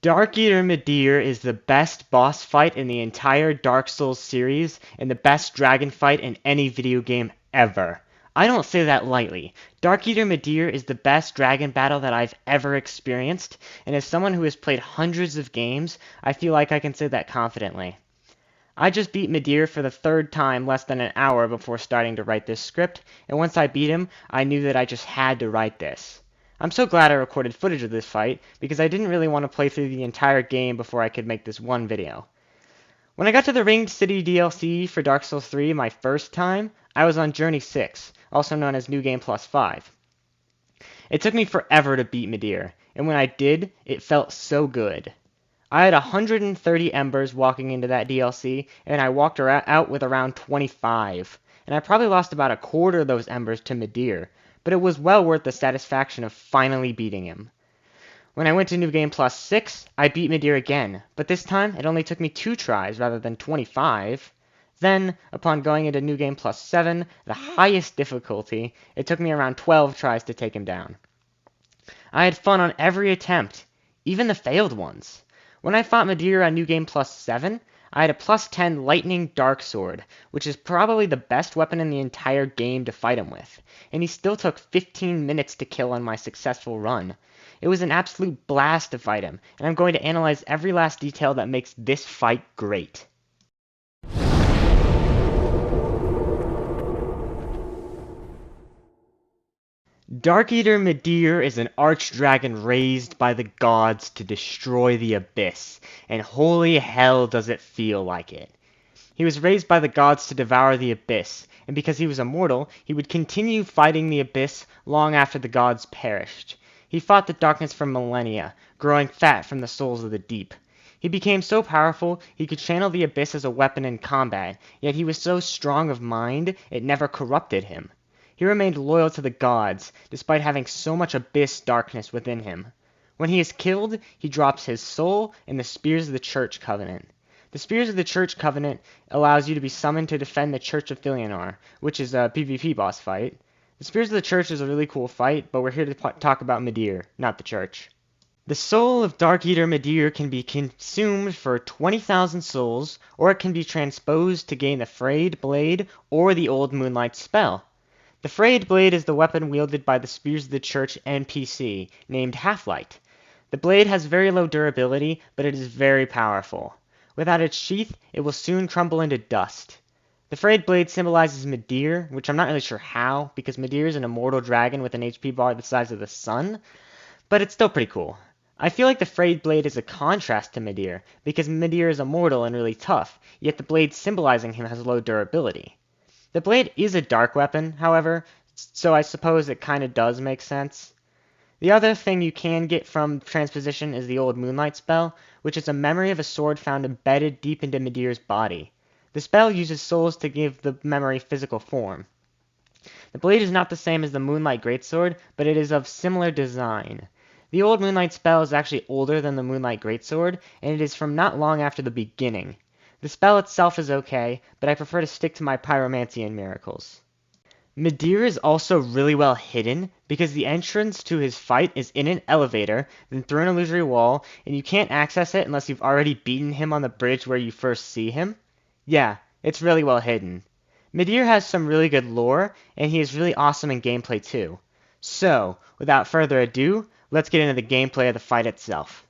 Darkeater Midir is the best boss fight in the entire Dark Souls series and the best dragon fight in any video game ever. I don't say that lightly. Darkeater Midir is the best dragon battle that I've ever experienced, and as someone who has played hundreds of games, I feel like I can say that confidently. I just beat Midir for the third time less than an hour before starting to write this script, and once I beat him, I knew that I just had to write this. I'm so glad I recorded footage of this fight, because I didn't really want to play through the entire game before I could make this one video. When I got to the Ringed City DLC for Dark Souls 3 my first time, I was on Journey 6, also known as New Game Plus 5. It took me forever to beat Midir, and when I did, it felt so good. I had 130 embers walking into that DLC, and I walked out with around 25, and I probably lost about a quarter of those embers to Midir, but it was well worth the satisfaction of finally beating him. When I went to New Game Plus 6, I beat Midir again, but this time it only took me 2 tries rather than 25. Then, upon going into New Game Plus 7, the highest difficulty, it took me around 12 tries to take him down. I had fun on every attempt, even the failed ones. When I fought Midir on New Game Plus 7, I had a plus 10 Lightning Dark Sword, which is probably the best weapon in the entire game to fight him with, and he still took 15 minutes to kill on my successful run. It was an absolute blast to fight him, and I'm going to analyze every last detail that makes this fight great. Darkeater Midir is an archdragon raised by the gods to destroy the abyss, and holy hell does it feel like it. He was raised by the gods to devour the abyss, and because he was immortal, he would continue fighting the abyss long after the gods perished. He fought the darkness for millennia, growing fat from the souls of the deep. He became so powerful he could channel the abyss as a weapon in combat, yet he was so strong of mind it never corrupted him. He remained loyal to the gods, despite having so much abyss darkness within him. When he is killed, he drops his soul in the Spears of the Church Covenant. The Spears of the Church Covenant allows you to be summoned to defend the Church of Thilianar, which is a PvP boss fight. The Spears of the Church is a really cool fight, but we're here to talk about Midir, not the Church. The soul of Darkeater Midir can be consumed for 20,000 souls, or it can be transposed to gain the Frayed Blade or the Old Moonlight spell. The Frayed Blade is the weapon wielded by the Spears of the Church NPC, named Half-Light. The blade has very low durability, but it is very powerful. Without its sheath, it will soon crumble into dust. The Frayed Blade symbolizes Midir, which I'm not really sure how, because Midir is an immortal dragon with an HP bar the size of the sun, but it's still pretty cool. I feel like the Frayed Blade is a contrast to Midir, because Midir is immortal and really tough, yet the blade symbolizing him has low durability. The blade is a dark weapon, however, so I suppose it kind of does make sense. The other thing you can get from transposition is the Old Moonlight spell, which is a memory of a sword found embedded deep into Midir's body. The spell uses souls to give the memory physical form. The blade is not the same as the Moonlight Greatsword, but it is of similar design. The Old Moonlight spell is actually older than the Moonlight Greatsword, and it is from not long after the beginning. The spell itself is okay, but I prefer to stick to my pyromancy and miracles. Midir is also really well hidden because the entrance to his fight is in an elevator, then through an illusory wall, and you can't access it unless you've already beaten him on the bridge where you first see him. Yeah, it's really well hidden. Midir has some really good lore, and he is really awesome in gameplay too. So, without further ado, let's get into the gameplay of the fight itself.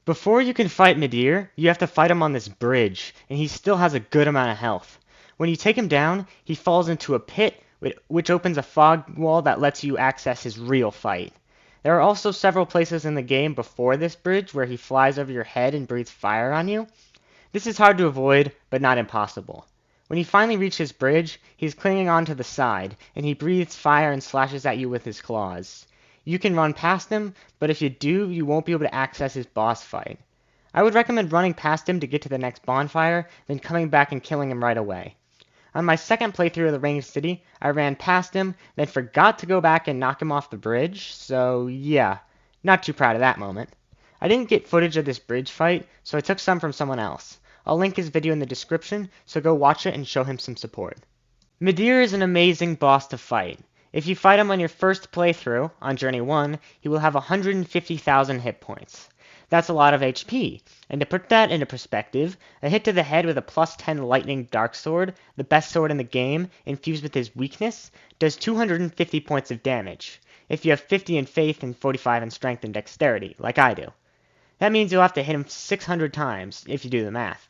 Before you can fight Midir, you have to fight him on this bridge, and he still has a good amount of health. When you take him down, he falls into a pit, which opens a fog wall that lets you access his real fight. There are also several places in the game before this bridge where he flies over your head and breathes fire on you. This is hard to avoid, but not impossible. When you finally reach his bridge, he's clinging onto the side, and he breathes fire and slashes at you with his claws. You can run past him, but if you do, you won't be able to access his boss fight. I would recommend running past him to get to the next bonfire, then coming back and killing him right away. On my second playthrough of the Ringed City, I ran past him, then forgot to go back and knock him off the bridge, so yeah, not too proud of that moment. I didn't get footage of this bridge fight, so I took some from someone else. I'll link his video in the description, so go watch it and show him some support. Midir is an amazing boss to fight. If you fight him on your first playthrough, on Journey 1, he will have 150,000 hit points. That's a lot of HP, and to put that into perspective, a hit to the head with a plus 10 Lightning Dark Sword, the best sword in the game, infused with his weakness, does 250 points of damage, if you have 50 in Faith and 45 in Strength and Dexterity, like I do. That means you'll have to hit him 600 times, if you do the math.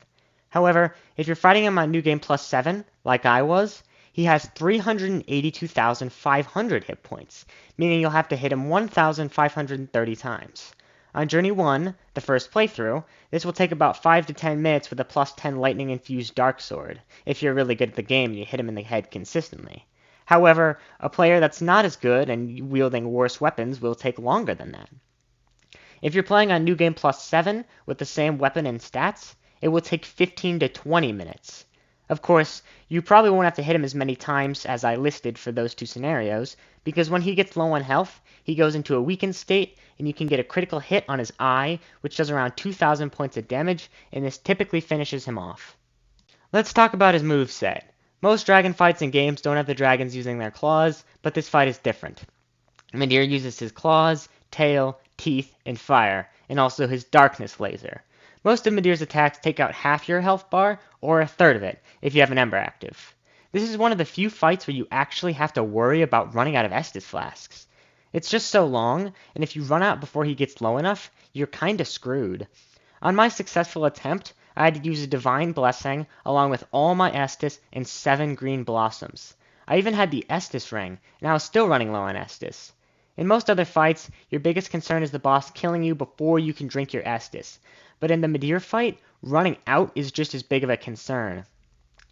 However, if you're fighting him on New Game Plus 7, like I was, he has 382,500 hit points, meaning you'll have to hit him 1,530 times. On Journey 1, the first playthrough, this will take about 5 to 10 minutes with a plus 10 lightning infused dark sword, if you're really good at the game and you hit him in the head consistently. However, a player that's not as good and wielding worse weapons will take longer than that. If you're playing on New Game Plus 7 with the same weapon and stats, it will take 15 to 20 minutes. Of course, you probably won't have to hit him as many times as I listed for those two scenarios, because when he gets low on health, he goes into a weakened state, and you can get a critical hit on his eye, which does around 2,000 points of damage, and this typically finishes him off. Let's talk about his moveset. Most dragon fights in games don't have the dragons using their claws, but this fight is different. Midir uses his claws, tail, teeth, and fire, and also his darkness laser. Most of Midir's attacks take out half your health bar, or a third of it, if you have an Ember active. This is one of the few fights where you actually have to worry about running out of Estus flasks. It's just so long, and if you run out before he gets low enough, you're kinda screwed. On my successful attempt, I had to use a Divine Blessing along with all my Estus and 7 green blossoms. I even had the Estus ring, and I was still running low on Estus. In most other fights, your biggest concern is the boss killing you before you can drink your Estus. But in the Midir fight, running out is just as big of a concern.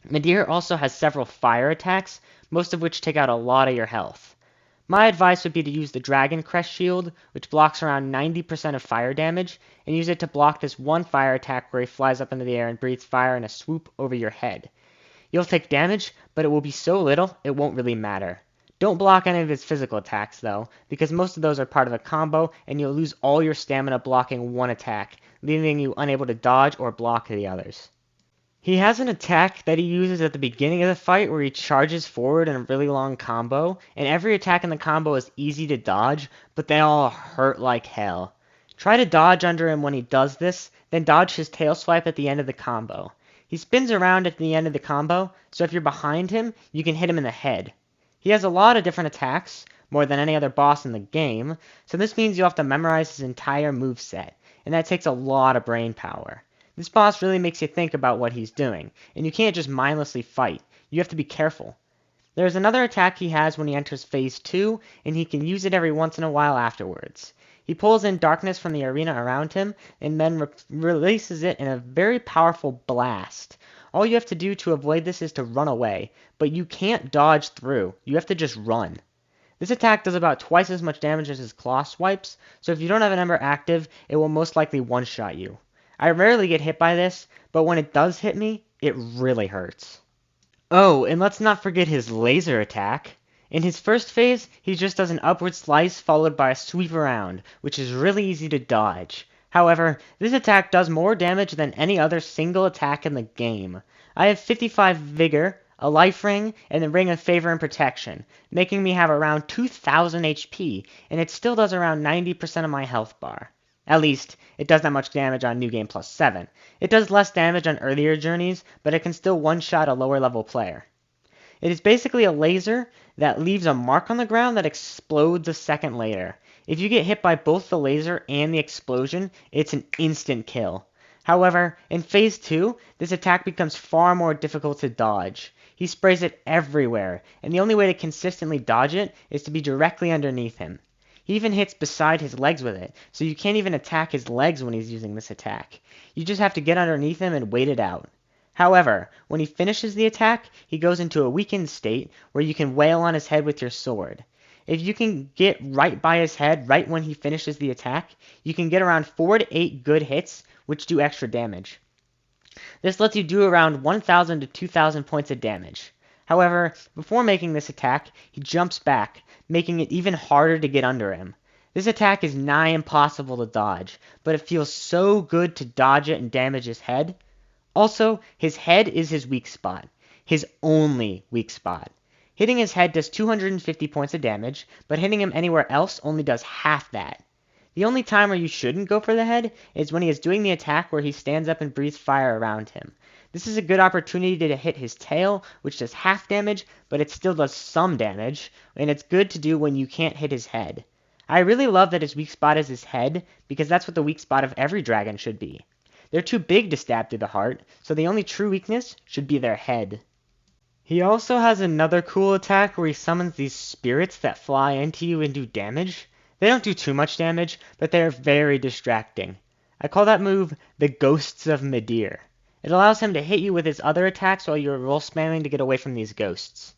Midir also has several fire attacks, most of which take out a lot of your health. My advice would be to use the Dragon Crest Shield, which blocks around 90% of fire damage, and use it to block this one fire attack where he flies up into the air and breathes fire in a swoop over your head. You'll take damage, but it will be so little it won't really matter. Don't block any of his physical attacks, though, because most of those are part of a combo, and you'll lose all your stamina blocking one attack, leaving you unable to dodge or block the others. He has an attack that he uses at the beginning of the fight where he charges forward in a really long combo, and every attack in the combo is easy to dodge, but they all hurt like hell. Try to dodge under him when he does this, then dodge his tail swipe at the end of the combo. He spins around at the end of the combo, so if you're behind him, you can hit him in the head. He has a lot of different attacks, more than any other boss in the game, so this means you'll have to memorize his entire moveset, and that takes a lot of brain power. This boss really makes you think about what he's doing, and you can't just mindlessly fight. You have to be careful. There's another attack he has when he enters Phase 2, and he can use it every once in a while afterwards. He pulls in darkness from the arena around him, and then releases it in a very powerful blast. All you have to do to avoid this is to run away, but you can't dodge through. You have to just run. This attack does about twice as much damage as his claw swipes, so if you don't have an Ember active, it will most likely one-shot you. I rarely get hit by this, but when it does hit me, it really hurts. Oh, and let's not forget his laser attack. In his first phase, he just does an upward slice followed by a sweep around, which is really easy to dodge. However, this attack does more damage than any other single attack in the game. I have 55 Vigor, a Life Ring, and the Ring of Favor and Protection, making me have around 2,000 HP, and it still does around 90% of my health bar. At least, it does that much damage on New Game Plus 7. It does less damage on earlier journeys, but it can still one-shot a lower level player. It is basically a laser that leaves a mark on the ground that explodes a second later. If you get hit by both the laser and the explosion, it's an instant kill. However, in Phase 2, this attack becomes far more difficult to dodge. He sprays it everywhere, and the only way to consistently dodge it is to be directly underneath him. He even hits beside his legs with it, so you can't even attack his legs when he's using this attack. You just have to get underneath him and wait it out. However, when he finishes the attack, he goes into a weakened state where you can wail on his head with your sword. If you can get right by his head right when he finishes the attack, you can get around 4 to 8 good hits, which do extra damage. This lets you do around 1,000 to 2,000 points of damage. However, before making this attack, he jumps back, making it even harder to get under him. This attack is nigh impossible to dodge, but it feels so good to dodge it and damage his head. Also, his head is his weak spot. His only weak spot. Hitting his head does 250 points of damage, but hitting him anywhere else only does half that. The only time where you shouldn't go for the head is when he is doing the attack where he stands up and breathes fire around him. This is a good opportunity to hit his tail, which does half damage, but it still does some damage, and it's good to do when you can't hit his head. I really love that his weak spot is his head, because that's what the weak spot of every dragon should be. They're too big to stab through the heart, so the only true weakness should be their head. He also has another cool attack where he summons these spirits that fly into you and do damage. They don't do too much damage, but they are very distracting. I call that move the Ghosts of Midir. It allows him to hit you with his other attacks while you're roll spamming to get away from these ghosts.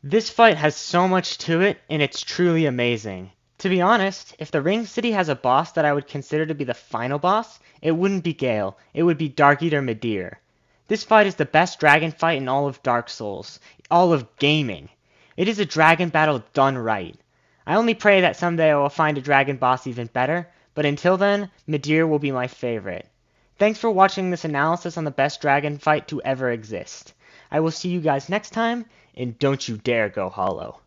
This fight has so much to it, and it's truly amazing. To be honest, if the Ring City has a boss that I would consider to be the final boss, it wouldn't be Gale, it would be Darkeater Midir. This fight is the best dragon fight in all of Dark Souls, all of gaming. It is a dragon battle done right. I only pray that someday I will find a dragon boss even better, but until then, Midir will be my favorite. Thanks for watching this analysis on the best dragon fight to ever exist. I will see you guys next time, and don't you dare go hollow.